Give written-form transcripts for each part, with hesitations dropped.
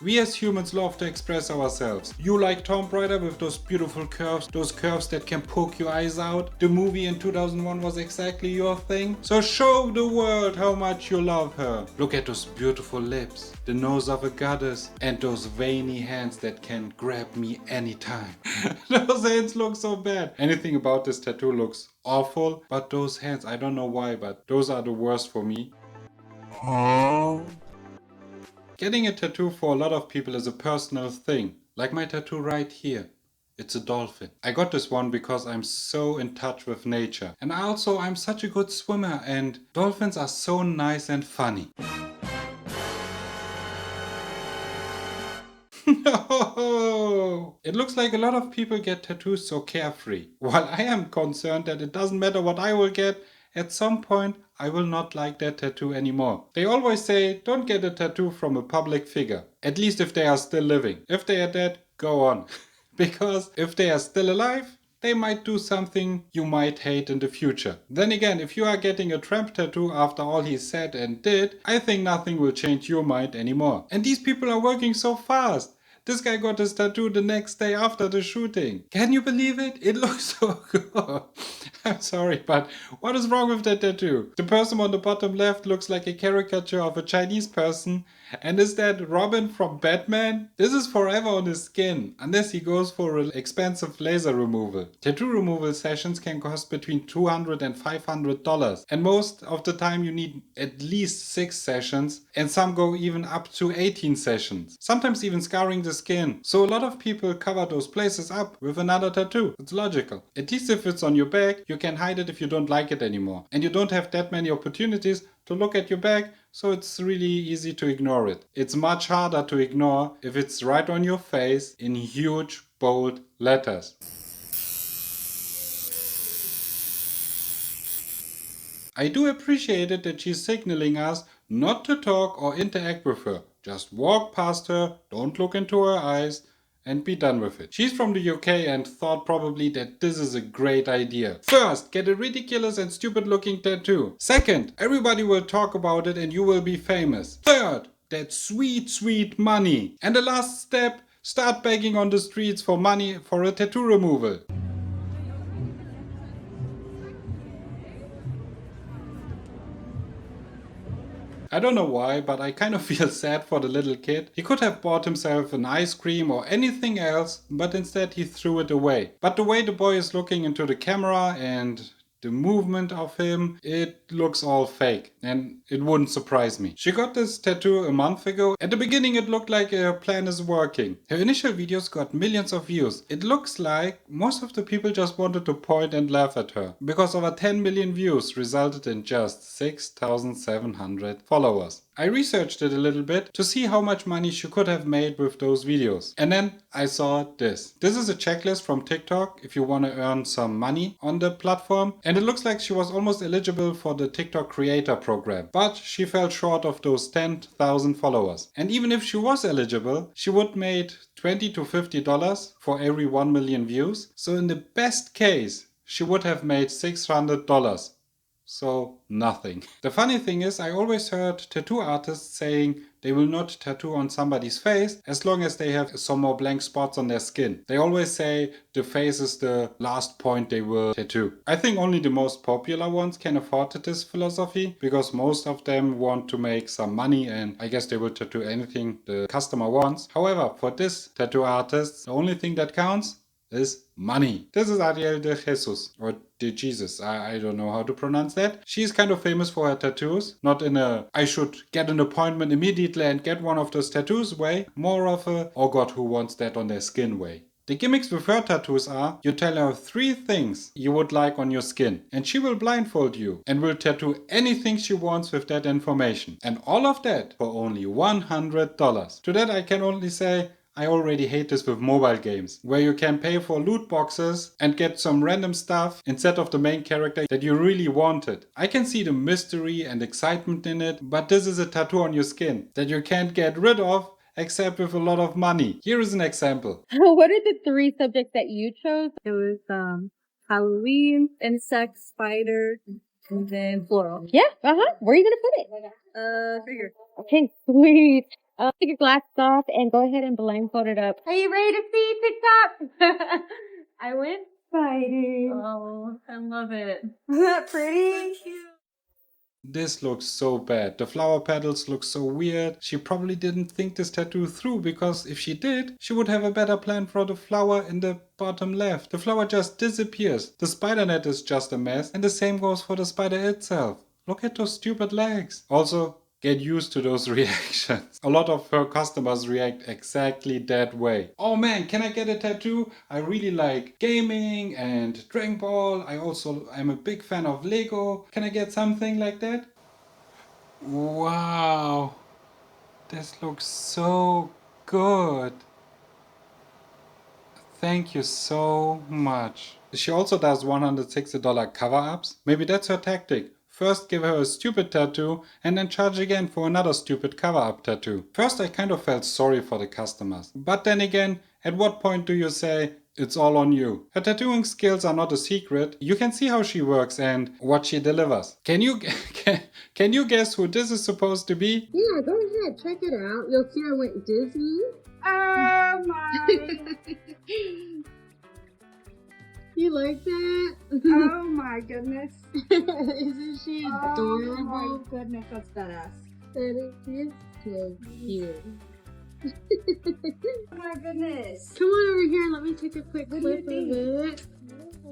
We as humans love to express ourselves. You like Tomb Raider with those beautiful curves, those curves that can poke your eyes out. The movie in 2001 was exactly your thing. So show the world how much you love her. Look at those beautiful lips, the nose of a goddess, and those veiny hands that can grab me anytime. Those hands look so bad. Anything about this tattoo looks awful, but those hands, I don't know why, but those are the worst for me. Getting a tattoo for a lot of people is a personal thing, like my tattoo right here. It's a dolphin. I got this one because I'm so in touch with nature. And also I'm such a good swimmer and dolphins are so nice and funny. No! It looks like a lot of people get tattoos so carefree. While I am concerned that it doesn't matter what I will get, at some point I will not like that tattoo anymore. They always say don't get a tattoo from a public figure. At least if they are still living. If they are dead, go on. Because if they are still alive, they might do something you might hate in the future. Then again, if you are getting a Trump tattoo after all he said and did, I think nothing will change your mind anymore. And these people are working so fast. This guy got his tattoo the next day after the shooting. Can you believe it? It looks so good. I'm sorry, but what is wrong with that tattoo? The person on the bottom left looks like a caricature of a Chinese person. And is that Robin from Batman? This is forever on his skin, unless he goes for an expensive laser removal. Tattoo removal sessions can cost between $200 and $500. And most of the time you need at least 6 sessions, and some go even up to 18 sessions. Sometimes even scarring the skin. So a lot of people cover those places up with another tattoo. It's logical. At least if it's on your back, you can hide it if you don't like it anymore. And you don't have that many opportunities to look at your back, so it's really easy to ignore it. It's much harder to ignore if it's right on your face in huge, bold letters. I do appreciate it that she's signaling us not to talk or interact with her. Just walk past her, don't look into her eyes, and be done with it. She's from the UK and thought probably that this is a great idea. First, get a ridiculous and stupid looking tattoo. Second, everybody will talk about it and you will be famous. Third, that sweet, sweet money. And the last step, start begging on the streets for money for a tattoo removal. I don't know why, but I kind of feel sad for the little kid. He could have bought himself an ice cream or anything else, but instead he threw it away. But the way the boy is looking into the camera and the movement of him, it looks all fake, and it wouldn't surprise me. She got this tattoo a month ago. At the beginning it looked like her plan is working. Her initial videos got millions of views. It looks like most of the people just wanted to point and laugh at her, because over 10 million views resulted in just 6,700 followers. I researched it a little bit to see how much money she could have made with those videos. And then I saw this. This is a checklist from TikTok if you want to earn some money on the platform. And it looks like she was almost eligible for the TikTok creator program. But she fell short of those 10,000 followers. And even if she was eligible, she would made $20 to $50 for every 1 million views. So in the best case, she would have made $600. So nothing. The funny thing is, I always heard tattoo artists saying they will not tattoo on somebody's face as long as they have some more blank spots on their skin. They always say the face is the last point they will tattoo. I think only the most popular ones can afford this philosophy, because most of them want to make some money and I guess they will tattoo anything the customer wants. However, for this tattoo artist, the only thing that counts is money. This is Ariel de Jesus, or de Jesus, I don't know how to pronounce that. She's kind of famous for her tattoos, not in a I should get an appointment immediately and get one of those tattoos way, more of a oh god, who wants that on their skin way. The gimmicks with her tattoos are, you tell her 3 things you would like on your skin, and she will blindfold you and will tattoo anything she wants with that information. And all of that for only $100. To that I can only say, I already hate this with mobile games, where you can pay for loot boxes and get some random stuff instead of the main character that you really wanted. I can see the mystery and excitement in it, but this is a tattoo on your skin that you can't get rid of except with a lot of money. Here is an example. What are the 3 subjects that you chose? It was Halloween, insect, spider, and then floral. Yeah, Where are you gonna put it? Right here. Okay, sweet. Take your glasses off and go ahead and blindfold it up. Are you ready to see TikTok? I went fighting. Oh, I love it. Isn't that pretty? So cute. This looks so bad. The flower petals look so weird. She probably didn't think this tattoo through, because if she did, she would have a better plan for the flower in the bottom left. The flower just disappears. The spider net is just a mess, and the same goes for the spider itself. Look at those stupid legs. Also, get used to those reactions. A lot of her customers react exactly that way. Oh man, can I get a tattoo? I really like gaming and Dragon Ball. I also am a big fan of Lego. Can I get something like that? Wow, this looks so good. Thank you so much. She also does $160 cover-ups. Maybe that's her tactic. First give her a stupid tattoo and then charge again for another stupid cover-up tattoo. First I kind of felt sorry for the customers. But then again, at what point do you say, it's all on you? Her tattooing skills are not a secret. You can see how she works and what she delivers. Can you guess who this is supposed to be? Yeah, go ahead, check it out. You'll see I went Disney. Oh my. You like that? Oh my goodness. Isn't she adorable? Oh my goodness, that's badass. That is so cute. Oh my goodness. Come on over here, let me take a quick clip of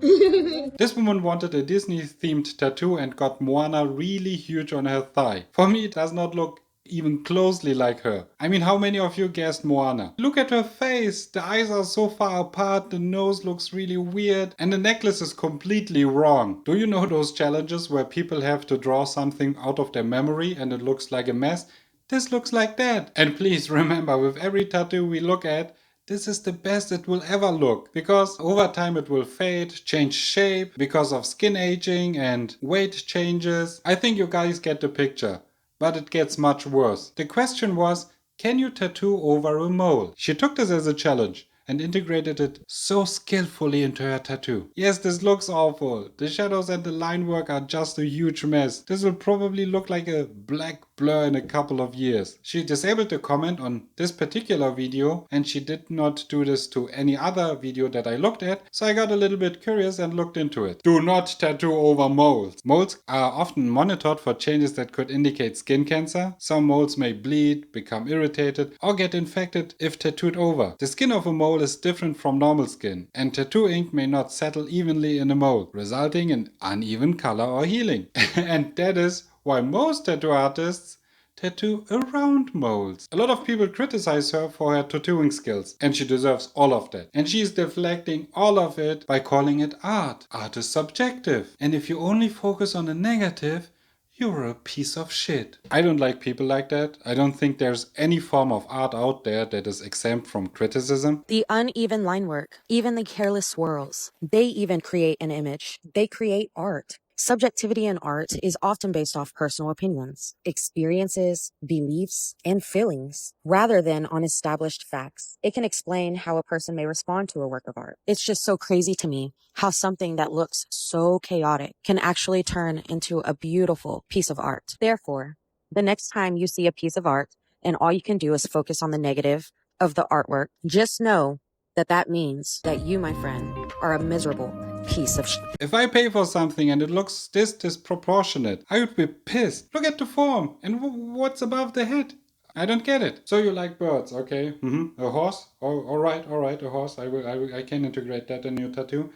it. This woman wanted a Disney-themed tattoo and got Moana really huge on her thigh. For me, it does not look even closely like her. I mean, how many of you guessed Moana? Look at her face! The eyes are so far apart, the nose looks really weird, and the necklace is completely wrong. Do you know those challenges where people have to draw something out of their memory and it looks like a mess? This looks like that. And please remember, with every tattoo we look at, this is the best it will ever look, because over time it will fade, change shape because of skin aging and weight changes. I think you guys get the picture. But it gets much worse. The question was, can you tattoo over a mole? She took this as a challenge and integrated it so skillfully into her tattoo. Yes, this looks awful. The shadows and the line work are just a huge mess. This will probably look like a black blur in a couple of years. She disabled the comment on this particular video, and she did not do this to any other video that I looked at, so I got a little bit curious and looked into it. Do not tattoo over moles. Moles are often monitored for changes that could indicate skin cancer. Some moles may bleed, become irritated, or get infected if tattooed over. The skin of a mole is different from normal skin, and tattoo ink may not settle evenly in a mold, resulting in uneven color or healing. And that is why most tattoo artists tattoo around molds. A lot of people criticize her for her tattooing skills, and she deserves all of that. And she is deflecting all of it by calling it art. Art is subjective, and if you only focus on the negative, you're a piece of shit. I don't like people like that. I don't think there's any form of art out there that is exempt from criticism. The uneven line work, even the careless swirls, they even create an image. They create art. Subjectivity in art is often based off personal opinions, experiences, beliefs, and feelings, rather than on established facts. It can explain how a person may respond to a work of art. It's just so crazy to me how something that looks so chaotic can actually turn into a beautiful piece of art. Therefore, the next time you see a piece of art and all you can do is focus on the negative of the artwork, just know that that means that you, my friend, are a miserable piece of shit. If I pay for something and it looks this disproportionate, I would be pissed. Look at the form and what's above the head. I don't get it. So you like birds, okay? A horse? Oh, all right, a horse. I can integrate that in your tattoo.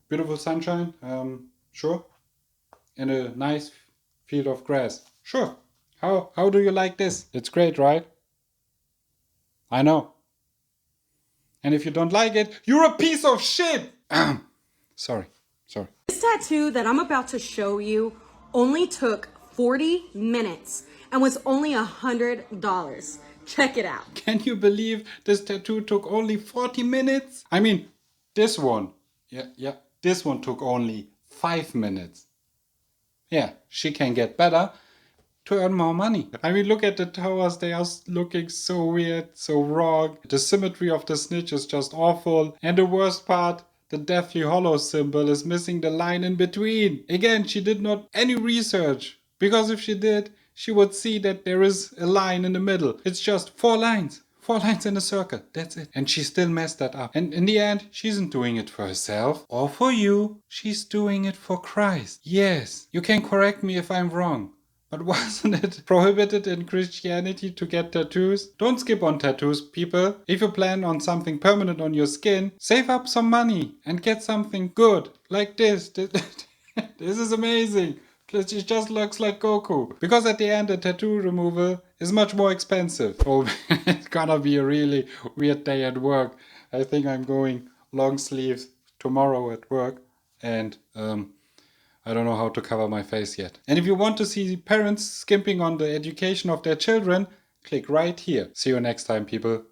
Beautiful sunshine, sure. And a nice field of grass, sure. How do you like this? It's great, right? I know. And if you don't like it, you're a piece of shit! Sorry. This tattoo that I'm about to show you only took 40 minutes and was only $100. Check it out. Can you believe this tattoo took only 40 minutes? I mean, this one. Yeah. This one took only 5 minutes. Yeah, she can get better to earn more money. I mean, look at the towers. They are looking so weird, so wrong. The symmetry of the snitch is just awful. And the worst part, the Deathly Hollow symbol is missing the line in between. Again, she did not any research. Because if she did, she would see that there is a line in the middle. It's just 4 lines. 4 lines in a circle. That's it. And she still messed that up. And in the end, she isn't doing it for herself or for you. She's doing it for Christ. Yes, you can correct me if I'm wrong. But wasn't it prohibited in Christianity to get tattoos? Don't skip on tattoos, people. If you plan on something permanent on your skin, save up some money and get something good like this. This is amazing. It just looks like Goku. Because at the end, the tattoo removal is much more expensive. Oh, it's gonna be a really weird day at work. I think I'm going long sleeves tomorrow at work. And I don't know how to cover my face yet. And if you want to see parents skimping on the education of their children, click right here. See you next time, people.